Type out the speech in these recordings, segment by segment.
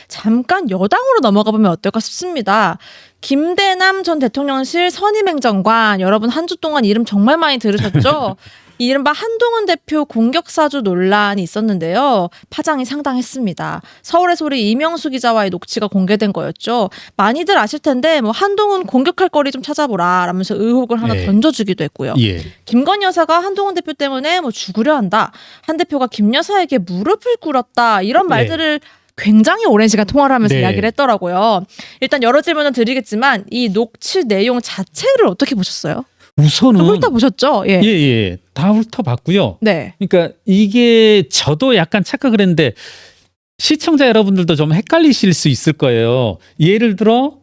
잠깐 여당으로 넘어가 보면 어떨까 싶습니다. 김대남 전 대통령실 선임행정관, 여러분 한 주 동안 이름 정말 많이 들으셨죠? 이른바 한동훈 대표 공격사주 논란이 있었는데요. 파장이 상당했습니다. 서울의 소리 이명수 기자와의 녹취가 공개된 거였죠. 많이들 아실 텐데 뭐 한동훈 공격할 거리 좀 찾아보라 라면서 의혹을 하나 던져주기도 했고요. 김건희 여사가 한동훈 대표 때문에 뭐 죽으려 한다. 한 대표가 김 여사에게 무릎을 꿇었다. 이런 말들을 굉장히 오랜 시간 통화를 하면서 이야기를 했더라고요. 일단 여러 질문은 드리겠지만 이 녹취 내용 자체를 어떻게 보셨어요? 우선은 훑어보셨죠? 예. 다 훑어봤고요. 네. 그러니까 이게 저도 약간 착각을 했는데 시청자 여러분들도 좀 헷갈리실 수 있을 거예요. 예를 들어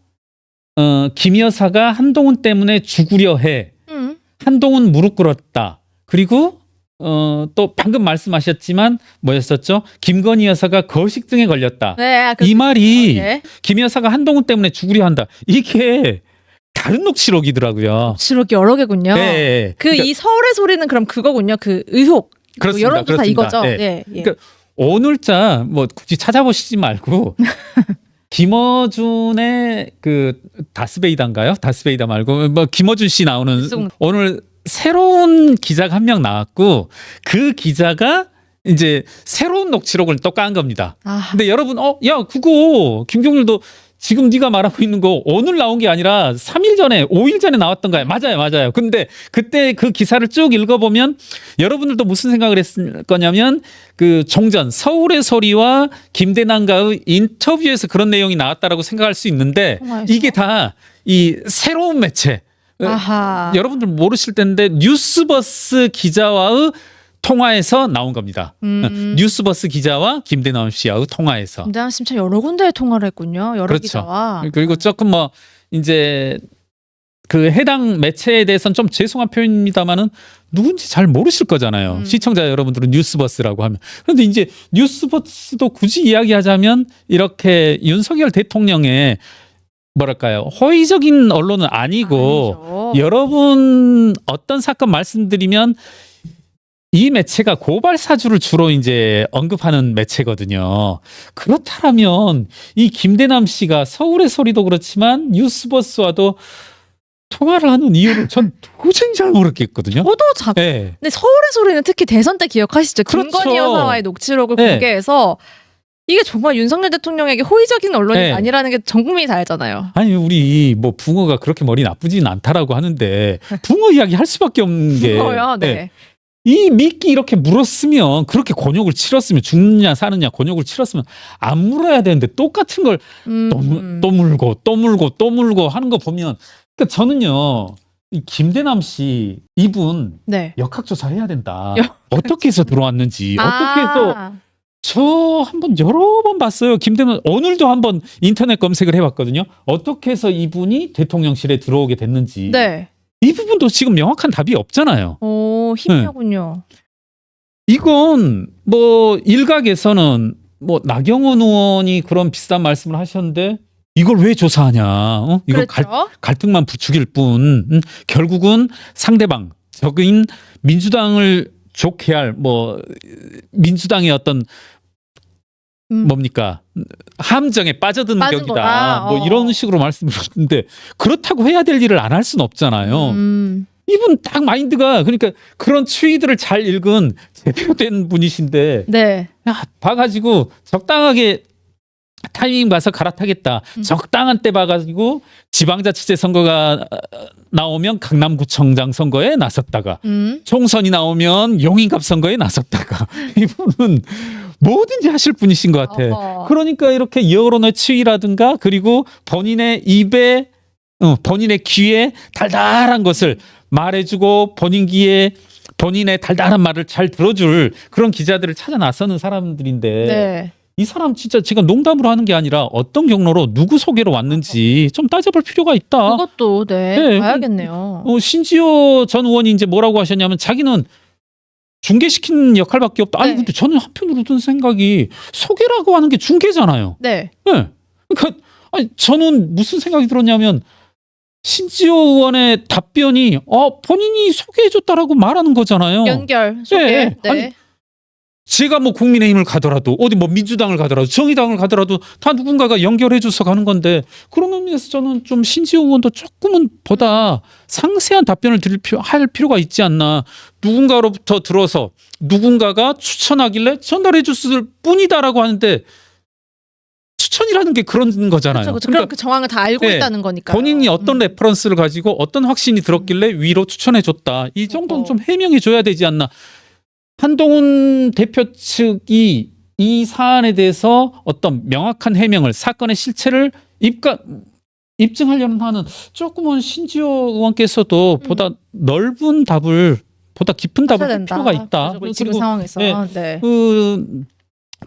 김 여사가 한동훈 때문에 죽으려 해. 한동훈 무릎 꿇었다. 그리고 또 방금 말씀하셨지만 뭐였었죠? 김건희 여사가 거식증에 걸렸다. 네, 이 말이 김 여사가 한동훈 때문에 죽으려 한다. 이게 다른 녹취록이더라고요. 녹취록이 여러 개군요. 네. 그러니까 이 서울의 소리는 그럼 그거군요. 그 의혹. 그렇습니다. 여론조사 이거죠. 네. 그러니까 오늘자 뭐 굳이 찾아보시지 말고 김어준의 그 다스베이다인가요? 다스베이다 말고 뭐 김어준 씨 나오는 오늘 새로운 기자가 한 명 나왔고 그 기자가 이제 새로운 녹취록을 또 깐 겁니다. 근데 여러분 야 그거 김경률도 지금 네가 말하고 있는 거 오늘 나온 게 아니라 3일 전에 5일 전에 나왔던 거야. 맞아요. 근데 그때 그 기사를 쭉 읽어보면 여러분들도 무슨 생각을 했을 거냐면 그 종전 서울의 소리와 김대남과의 인터뷰에서 그런 내용이 나왔다라고 생각할 수 있는데 이게 다 이 새로운 매체 여러분들 모르실 텐데 뉴스버스 기자와의 통화에서 나온 겁니다. 뉴스버스 기자와 김대남 씨와의 통화에서. 김대남 씨 참 여러 군데에 통화를 했군요. 여러 기자와. 그리고 조금 뭐 이제 그 해당 매체에 대해서는 좀 죄송한 표현입니다만은 누군지 잘 모르실 거잖아요. 시청자 여러분들은 뉴스버스라고 하면. 그런데 이제 뉴스버스도 굳이 이야기하자면 이렇게 윤석열 대통령의 뭐랄까요, 호의적인 언론은 아니고 여러분 어떤 사건 말씀드리면 이 매체가 고발 사주를 주로 이제 언급하는 매체거든요. 그렇다면 이 김대남 씨가 서울의 소리도 그렇지만 뉴스버스와도 통화를 하는 이유를 전 도저히 잘 모르겠거든요. 저도 근데 서울의 소리는 특히 대선 때 기억하시죠? 김건희 여사와의 녹취록을 공개해서 이게 정말 윤석열 대통령에게 호의적인 언론이 아니라는 게 전 국민이 다 알잖아요. 아니 우리 뭐 붕어가 그렇게 머리 나쁘진 않다라고 하는데 붕어 이야기 할 수밖에 없는 게 붕어요? 이 미끼 이렇게 물었으면 그렇게 곤욕을 치렀으면 죽느냐 사느냐 곤욕을 치렀으면 안 물어야 되는데 똑같은 걸 또 물고 하는 거 보면 그러니까 저는요 이 김대남 씨 이분 역학조사 해야 된다. 어떻게 해서 들어왔는지 어떻게 해서 저 한번 여러 번 봤어요. 김대남 오늘도 한번 인터넷 검색을 해봤거든요. 어떻게 해서 이분이 대통령실에 들어오게 됐는지. 이 부분도 지금 명확한 답이 없잖아요. 희미하군요. 이건 뭐 일각에서는 뭐 나경원 의원이 그런 비슷한 말씀을 하셨는데 이걸 왜 조사하냐? 이거 갈등만 부추길 뿐. 결국은 상대방 적인 민주당을 좋게 할 뭐 민주당의 어떤 뭡니까 함정에 빠져든 격이다. 뭐 이런 식으로 말씀을 하셨는데 그렇다고 해야 될 일을 안 할 수는 없잖아요. 이분 딱 마인드가 그러니까 그런 추이들을 잘 읽은 대표된 분이신데 야, 봐가지고 적당하게 타이밍 봐서 갈아타겠다. 적당한 때 봐가지고 지방자치제 선거가 나오면 강남구청장 선거에 나섰다가 총선이 나오면 용인갑 선거에 나섰다가 이분은 뭐든지 하실 분이신 것 같아. 그러니까 이렇게 여론의 추이라든가 그리고 본인의 입에 본인의 귀에 달달한 것을 말해주고 본인 귀에 본인의 달달한 말을 잘 들어줄 그런 기자들을 찾아 나서는 사람들인데 이 사람 진짜 지금 농담으로 하는 게 아니라 어떤 경로로 누구 소개로 왔는지 좀 따져볼 필요가 있다. 그것도 봐야겠네요. 신지호 전 의원이 이제 뭐라고 하셨냐면 자기는 중개시키는 역할밖에 없다. 아니 근데 저는 한편으로 든 생각이 소개라고 하는 게 중개잖아요. 그러니까 아니, 저는 무슨 생각이 들었냐면 신지호 의원의 답변이 본인이 소개해줬다라고 말하는 거잖아요. 연결 소개. 아니, 제가 뭐 국민의힘을 가더라도 어디 뭐 민주당을 가더라도 정의당을 가더라도 다 누군가가 연결해줘서 가는 건데 그런 의미에서 저는 좀 신지호 의원도 조금은 보다 상세한 답변을 할 필요가 있지 않나. 누군가로부터 들어서 누군가가 추천하길래 전달해줬을 뿐이다라고 하는데 추천이라는 게 그런 거잖아요. 그렇죠. 그럼 그 정황을 다 알고 네, 있다는 거니까. 본인이 어떤 레퍼런스를 가지고 어떤 확신이 들었길래 위로 추천해줬다. 이 정도는 좀 해명해줘야 되지 않나. 한동훈 대표 측이 이 사안에 대해서 어떤 명확한 해명을 사건의 실체를 입증하려는 하는 조금은 신지호 의원께서도 보다 넓은 답을 보다 깊은 답을 할 필요가 있다. 지금 상황에서 네. 그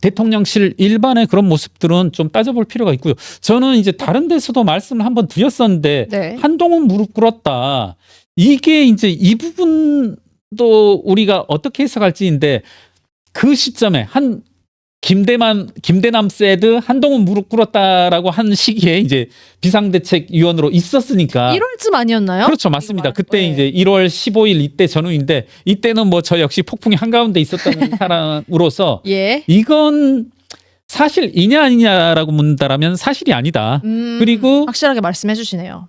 대통령실 일반의 그런 모습들은 좀 따져볼 필요가 있고요. 저는 이제 다른 데서도 말씀을 한번 드렸었는데 네. 한동훈 무릎 꿇었다. 이게 이제 이 부분도 우리가 어떻게 해석할지인데 그 시점에 김대남 세드 한동훈 무릎 꿇었다라고 한 시기에 이제 비상대책위원으로 있었으니까 1월쯤 아니었나요? 그렇죠, 맞습니다. 그때 네. 이제 1월 15일 이때 전후인데 이때는 뭐 저 역시 폭풍이 한가운데 있었던 사람으로서 예. 이건 사실이냐 아니냐라고 묻는다라면 사실이 아니다. 그리고 확실하게 말씀해 주시네요.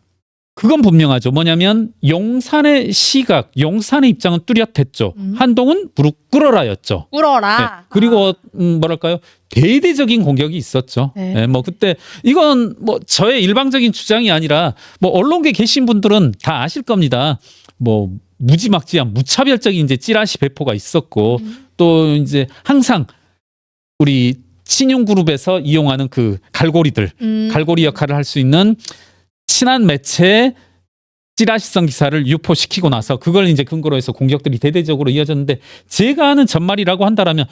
그건 분명하죠. 뭐냐면 용산의 시각, 용산의 입장은 뚜렷했죠. 한동훈 무릎 꿇어라였죠. 꿇어라. 네. 그리고 뭐랄까요? 대대적인 공격이 있었죠. 네. 네, 뭐 그때 이건 뭐 저의 일방적인 주장이 아니라 뭐 언론계에 계신 분들은 다 아실 겁니다. 뭐 무지막지한 무차별적인 이제 찌라시 배포가 있었고 또 이제 항상 우리 신용그룹에서 이용하는 그 갈고리들, 갈고리 역할을 할 수 있는 친한 매체의 찌라시성 기사를 유포시키고 나서 그걸 이제 근거로 해서 공격들이 대대적으로 이어졌는데 제가 아는 전말이라고 한다라면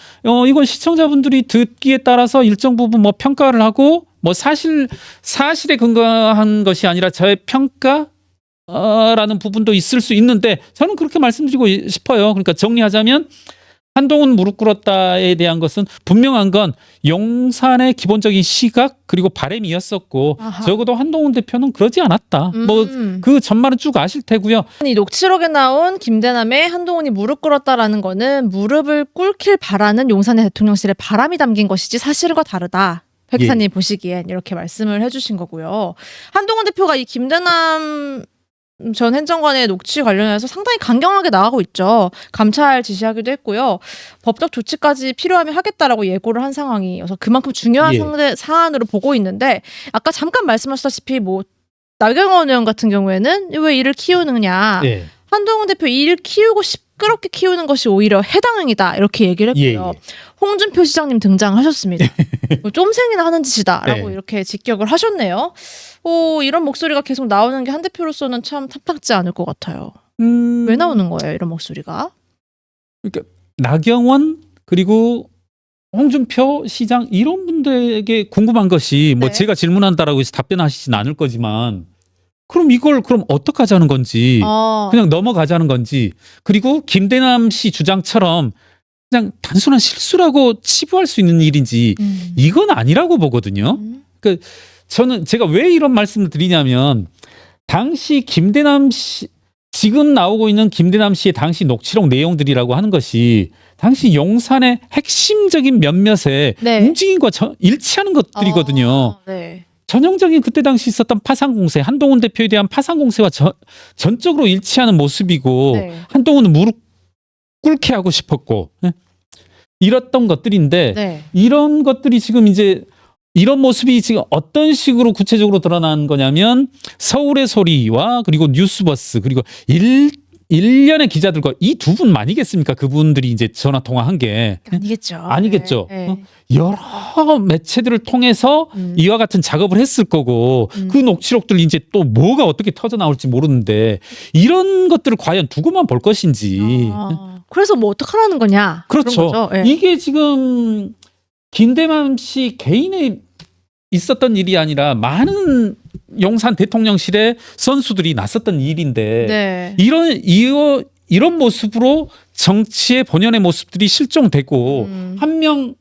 이건 시청자분들이 듣기에 따라서 일정 부분 뭐 평가를 하고 뭐 사실에 근거한 것이 아니라 저의 평가라는 부분도 있을 수 있는데 저는 그렇게 말씀드리고 싶어요. 그러니까 정리하자면 한동훈 무릎 꿇었다에 대한 것은 분명한 건 용산의 기본적인 시각 그리고 바람이었었고 아하. 적어도 한동훈 대표는 그러지 않았다. 뭐 그 전말은 쭉 아실 테고요. 이 녹취록에 나온 김대남의 한동훈이 무릎 꿇었다라는 거는 무릎을 꿇길 바라는 용산의 대통령실의 바람이 담긴 것이지 사실과 다르다. 백사님 보시기엔 이렇게 말씀을 해주신 거고요. 한동훈 대표가 이 김대남 전 행정관의 녹취 관련해서 상당히 강경하게 나가고 있죠. 감찰 지시하기도 했고요. 법적 조치까지 필요하면 하겠다라고 예고를 한 상황이어서 그만큼 중요한 사안으로 보고 있는데 아까 잠깐 말씀하셨다시피 뭐 나경원 의원 같은 경우에는 왜 이를 키우느냐. 한동훈 대표 일 키우고 시끄럽게 키우는 것이 오히려 해당행위다 이렇게 얘기를 했고요. 홍준표 시장님 등장하셨습니다. 뭐 쫌생이나 하는 짓이다라고 이렇게 직격을 하셨네요. 이런 목소리가 계속 나오는 게 한 대표로서는 참 탐탁지 않을 것 같아요. 왜 나오는 거예요, 이런 목소리가? 그러니까 나경원 그리고 홍준표 시장 이런 분들에게 궁금한 것이 뭐 제가 질문한다라고 해서 답변하시진 않을 거지만 그럼 이걸 어떻게 하자는 건지 그냥 넘어가자는 건지 그리고 김대남 씨 주장처럼 그냥 단순한 실수라고 치부할 수 있는 일인지 이건 아니라고 보거든요. 그러니까 저는 제가 왜 이런 말씀을 드리냐면 당시 김대남 씨 지금 나오고 있는 김대남 씨의 당시 녹취록 내용들이라고 하는 것이 당시 용산의 핵심적인 몇몇의 움직임과 일치하는 것들이거든요. 전형적인 그때 당시 있었던 파상 공세, 한동훈 대표에 대한 파상 공세와 전적으로 일치하는 모습이고 한동훈은 무릎 꿇게 하고 싶었고 이랬던 것들인데 이런 것들이 지금 이제 이런 모습이 지금 어떤 식으로 구체적으로 드러난 거냐면 서울의 소리와 그리고 뉴스버스 그리고 일련의 기자들과 이 두 분 아니겠습니까? 그분들이 이제 전화 통화한 게 아니겠죠. 여러 매체들을 통해서 이와 같은 작업을 했을 거고 그 녹취록들 이제 또 뭐가 어떻게 터져 나올지 모르는데 이런 것들을 과연 두고만 볼 것인지. 그래서 뭐 어떡하라는 거냐? 그렇죠. 이게 지금 김대남 씨 개인의 있었던 일이 아니라 많은 용산 대통령실의 선수들이 나섰던 일인데 이런 모습으로 정치의 본연의 모습들이 실종되고 한 명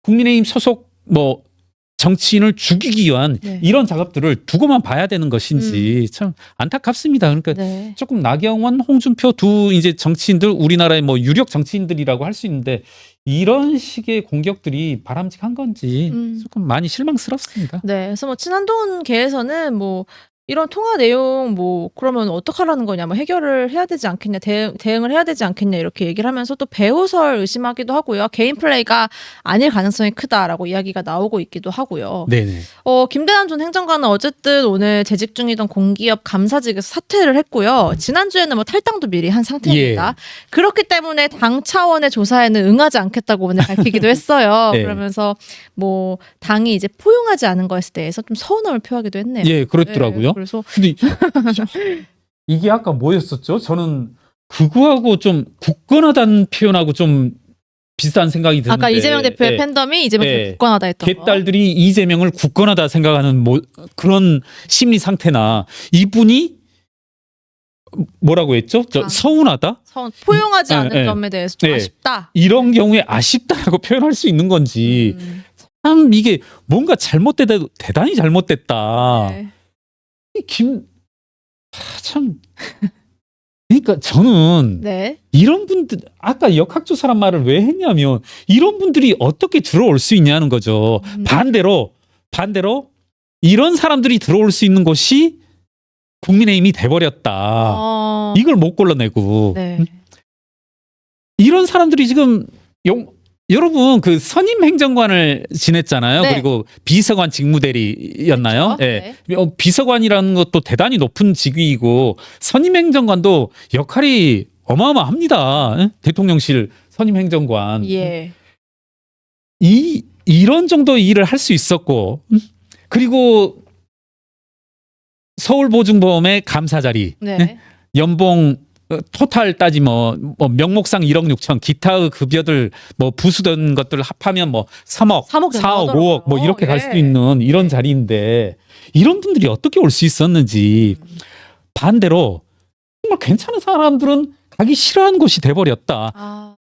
국민의힘 소속 뭐 정치인을 죽이기 위한 네. 이런 작업들을 두고만 봐야 되는 것인지 참 안타깝습니다. 그러니까 네. 조금 나경원, 홍준표 두 이제 정치인들 우리나라의 뭐 유력 정치인들이라고 할 수 있는데 이런 식의 공격들이 바람직한 건지 조금 많이 실망스럽습니다. 네, 그래서 뭐 친한동훈계에서는 뭐 이런 통화 내용 뭐 그러면 어떡하라는 거냐, 뭐 해결을 해야 되지 않겠냐, 대응을 해야 되지 않겠냐 이렇게 얘기를 하면서 또 배후설 의심하기도 하고요. 개인 플레이가 아닐 가능성이 크다라고 이야기가 나오고 있기도 하고요. 네네. 김대남 전 행정관은 어쨌든 오늘 재직 중이던 공기업 감사직에서 사퇴를 했고요. 지난주에는 뭐 탈당도 미리 한 상태입니다. 그렇기 때문에 당 차원의 조사에는 응하지 않겠다고 오늘 밝히기도 했어요. 네. 그러면서 뭐 당이 이제 포용하지 않은 것에 대해서 좀 서운함을 표하기도 했네요. 예, 그렇더라고요. 네, 그래서 근데 이게 아까 뭐였었죠? 저는 그거하고 좀 굳건하다는 표현하고 좀 비슷한 생각이 드는데 아까 이재명 대표의 예. 팬덤이 이재명 대표 예. 굳건하다 했던 거. 개딸들이 이재명을 굳건하다 생각하는 그런 심리 상태나 이분이 뭐라고 했죠? 서운하다? 포용하지 않은 예. 점에 대해서 좀 예. 아쉽다. 이런 경우에 아쉽다라고 표현할 수 있는 건지 참 이게 뭔가 잘못되다 대단히 잘못됐다. 네. 참 그러니까 저는 네. 이런 분들 아까 역학조사란 말을 왜 했냐면 이런 분들이 어떻게 들어올 수 있냐는 거죠. 반대로 이런 사람들이 들어올 수 있는 곳이 국민의힘이 돼버렸다. 이걸 못 골라내고 네. 이런 사람들이 지금 여러분 그 선임 행정관을 지냈잖아요. 네. 그리고 비서관 직무대리였나요? 그렇죠? 예. 비서관이라는 것도 대단히 높은 직위이고 선임 행정관도 역할이 어마어마합니다. 예? 대통령실 선임 행정관. 예. 이런 정도 일을 할 수 있었고 그리고 서울보증보험의 감사 자리. 네. 예? 연봉 토탈 따지면 뭐 명목상 1억 6천 기타 급여들 뭐 부수던 것들 합하면 뭐 3억, 4억, 5억 뭐 이렇게 갈 수도 있는 이런 자리인데 이런 분들이 어떻게 올 수 있었는지 반대로 정말 괜찮은 사람들은 가기 싫어하는 곳이 돼버렸다.